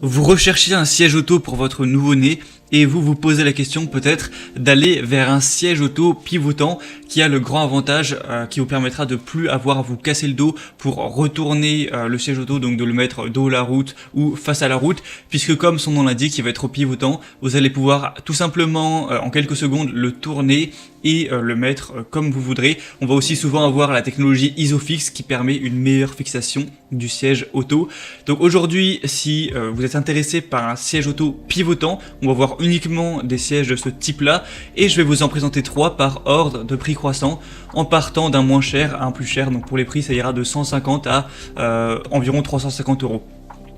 Vous recherchez un siège auto pour votre nouveau-né et vous vous posez la question peut-être d'aller vers un siège auto pivotant qui a le grand avantage qui vous permettra de plus avoir à vous casser le dos pour retourner le siège auto, donc de le mettre dos à la route ou face à la route, puisque comme son nom l'indique, il va être pivotant. Vous allez pouvoir tout simplement en quelques secondes le tourner et le mettre comme vous voudrez. On va aussi souvent avoir la technologie Isofix qui permet une meilleure fixation du siège auto. Donc aujourd'hui, si vous êtes intéressé par un siège auto pivotant, on va voir uniquement des sièges de ce type là et je vais vous en présenter 3 par ordre de prix croissant en partant d'un moins cher à un plus cher. Donc pour les prix, ça ira de 150 à environ 350 €.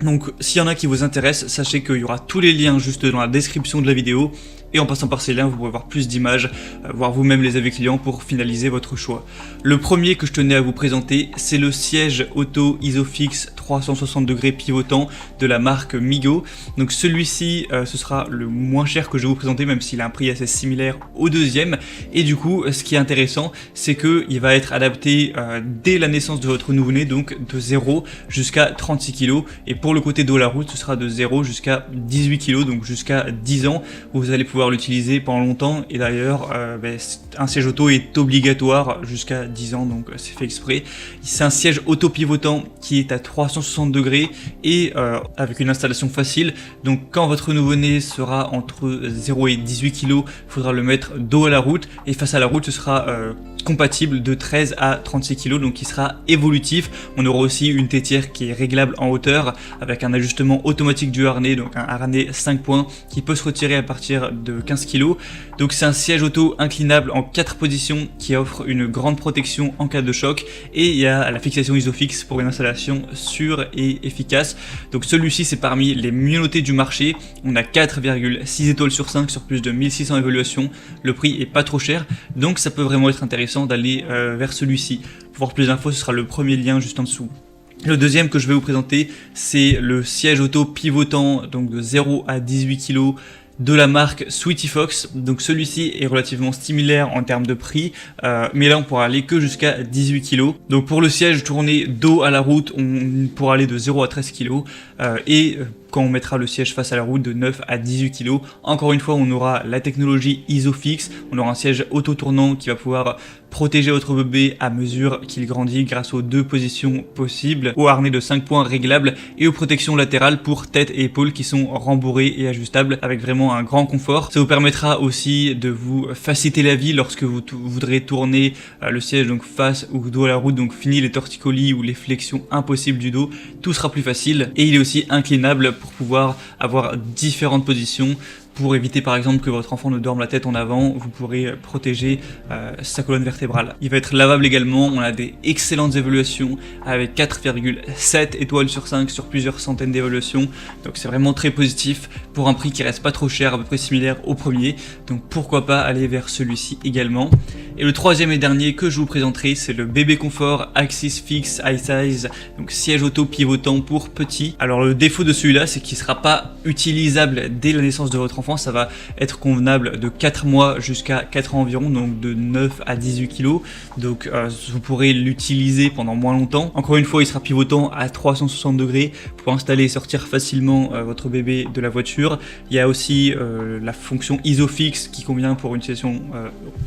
Donc s'il y en a qui vous intéressent, sachez qu'il y aura tous les liens juste dans la description de la vidéo et en passant par ces liens vous pourrez voir plus d'images, voir vous-même les avis clients pour finaliser votre choix. Le premier que je tenais à vous présenter, c'est le siège auto Isofix 360 degrés pivotant de la marque Migo. Donc celui-ci ce sera le moins cher que je vais vous présenter, même s'il a un prix assez similaire au deuxième. Et du coup ce qui est intéressant, c'est qu'il va être adapté dès la naissance de votre nouveau-né, donc de 0 jusqu'à 36 kg. Et pour le côté dos à la route, ce sera de 0 jusqu'à 18 kg, donc jusqu'à 10 ans. Vous allez pouvoir l'utiliser pendant longtemps. Et d'ailleurs, un siège auto est obligatoire jusqu'à 10 ans, donc c'est fait exprès. C'est un siège auto pivotant qui est à 360 degrés et avec une installation facile. Donc quand votre nouveau-né sera entre 0 et 18 kg, il faudra le mettre dos à la route. Et face à la route, ce sera compatible de 13 à 36 kg, donc qui sera évolutif. On aura aussi une tétière qui est réglable en hauteur avec un ajustement automatique du harnais, donc un harnais 5 points qui peut se retirer à partir de 15 kg. Donc c'est un siège auto inclinable en 4 positions qui offre une grande protection en cas de choc et il y a la fixation Isofix pour une installation sûre et efficace. Donc celui-ci c'est parmi les mieux notés du marché. On a 4,6 étoiles sur 5 sur plus de 1600 évaluations. Le prix est pas trop cher, donc ça peut vraiment être intéressant d'aller vers celui-ci. Pour voir plus d'infos, ce sera le premier lien juste en dessous. Le deuxième que je vais vous présenter, c'est le siège auto pivotant, donc de 0 à 18 kg de la marque Sweetie Fox. Donc celui-ci est relativement similaire en termes de prix, mais là on pourra aller que jusqu'à 18 kg. Donc pour le siège tourné dos à la route, on pourra aller de 0 à 13 kg et quand on mettra le siège face à la route de 9 à 18 kg. Encore une fois, on aura la technologie Isofix, on aura un siège auto-tournant qui va pouvoir protéger votre bébé à mesure qu'il grandit grâce aux 2 positions possibles, au harnais de 5 points réglables et aux protections latérales pour tête et épaules qui sont rembourrées et ajustables avec vraiment un grand confort. Ça vous permettra aussi de vous faciliter la vie lorsque vous voudrez tourner le siège donc face ou dos à la route, donc fini les torticolis ou les flexions impossibles du dos, tout sera plus facile. Et il est aussi inclinable pour pouvoir avoir différentes positions. Pour éviter par exemple que votre enfant ne dorme la tête en avant, vous pourrez protéger sa colonne vertébrale. Il va être lavable également, on a des excellentes évaluations avec 4,7 étoiles sur 5 sur plusieurs centaines d'évaluations. Donc c'est vraiment très positif pour un prix qui reste pas trop cher, à peu près similaire au premier. Donc pourquoi pas aller vers celui-ci également. Et le troisième et dernier que je vous présenterai, c'est le bébé confort Axis Fix High Size, donc siège auto pivotant pour petit. Alors le défaut de celui-là, c'est qu'il ne sera pas utilisable dès la naissance de votre enfant. Ça va être convenable de 4 mois jusqu'à 4 ans environ, donc de 9 à 18 kg. Donc vous pourrez l'utiliser pendant moins longtemps. Encore une fois, il sera pivotant à 360 degrés pour installer et sortir facilement votre bébé de la voiture. Il y a aussi la fonction Isofix qui convient pour une situation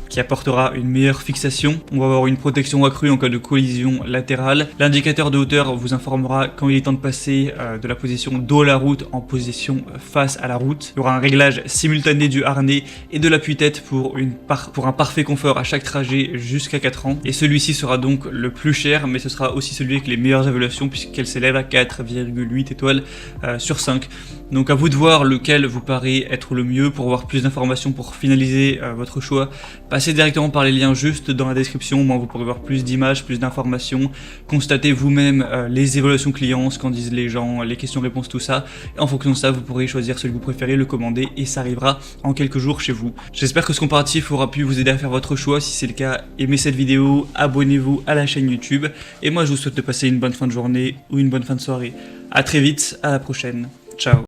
qui apportera une meilleure fixation. On va avoir une protection accrue en cas de collision latérale. L'indicateur de hauteur vous informera quand il est temps de passer de la position dos à la route en position face à la route. Il y aura un réglage simultané du harnais et de l'appui-tête pour un parfait confort à chaque trajet jusqu'à 4 ans. Et celui-ci sera donc le plus cher, mais ce sera aussi celui avec les meilleures évaluations puisqu'elle s'élève à 4,8 étoiles sur 5. Donc à vous de voir lequel vous paraît être le mieux. Pour avoir plus d'informations, pour finaliser votre choix, passez directement par les liens juste dans la description. Moi, vous pourrez voir plus d'images, plus d'informations, constatez vous-même les évaluations clients, ce qu'en disent les gens, les questions-réponses, tout ça. Et en fonction de ça, vous pourrez choisir celui que vous préférez, le commander et ça arrivera en quelques jours chez vous. J'espère que ce comparatif aura pu vous aider à faire votre choix. Si c'est le cas, aimez cette vidéo, abonnez-vous à la chaîne YouTube. Et moi, je vous souhaite de passer une bonne fin de journée ou une bonne fin de soirée. A très vite, à la prochaine. Ciao.